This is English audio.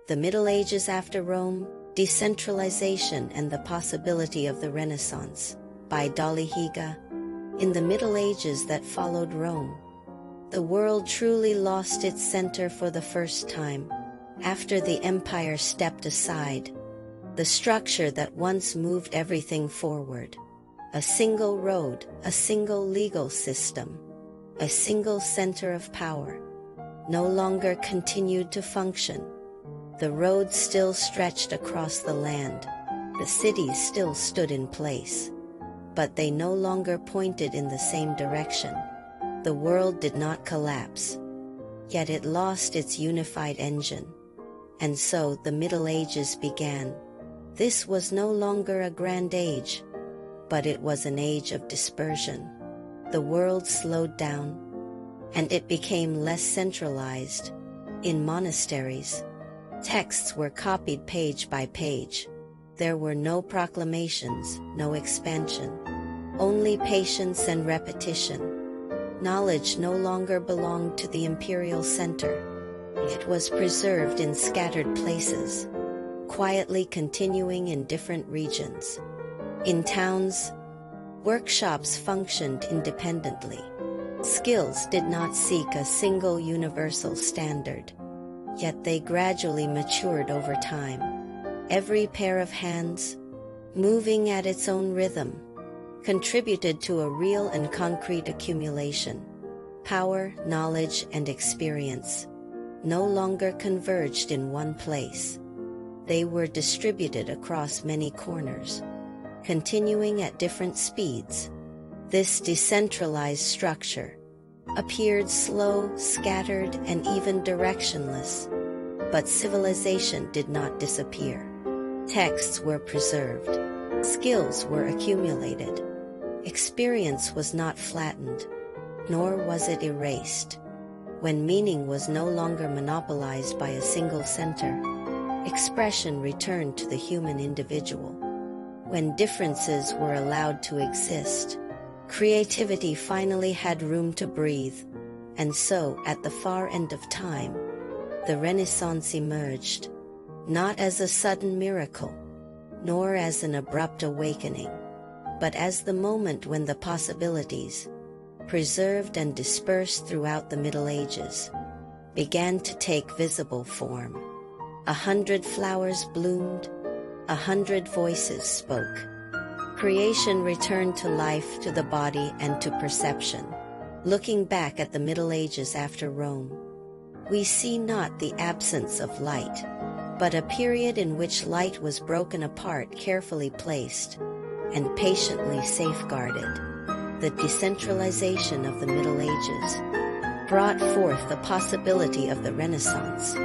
The Middle Ages after Rome, Decentralization and the Possibility of the Renaissance, by Dolly Higa. In the Middle Ages that followed Rome, the world truly lost its center for the first time. After the empire stepped aside, the structure that once moved everything forward, a single road, a single legal system, a single center of power, no longer continued to function. The road still stretched across the land, the cities still stood in place, but they no longer pointed in the same direction. The world did not collapse, yet it lost its unified engine. And so the Middle Ages began. This was no longer a grand age, but it was an age of dispersion. The world slowed down, and it became less centralized. In monasteries, texts were copied page by page. There were no proclamations, no expansion, only patience and repetition. Knowledge no longer belonged to the imperial center. It was preserved in scattered places, quietly continuing in different regions. In towns, workshops functioned independently. Skills did not seek a single universal standard, yet they gradually matured over time. Every pair of hands, moving at its own rhythm, contributed to a real and concrete accumulation. Power, knowledge, and experience no longer converged in one place. They were distributed across many corners, continuing at different speeds. This decentralized structure appeared slow, scattered, and even directionless. But civilization did not disappear. Texts were preserved. Skills were accumulated. Experience was not flattened, nor was it erased. When meaning was no longer monopolized by a single center, expression returned to the human individual. When differences were allowed to exist, creativity finally had room to breathe. And so, at the far end of time, the Renaissance emerged, not as a sudden miracle, nor as an abrupt awakening, but as the moment when the possibilities, preserved and dispersed throughout the Middle Ages, began to take visible form. 100 flowers bloomed, 100 voices spoke. Creation returned to life, to the body, and to perception. Looking back at the Middle Ages after Rome, we see not the absence of light, but a period in which light was broken apart, carefully placed, and patiently safeguarded. The decentralization of the Middle Ages brought forth the possibility of the Renaissance.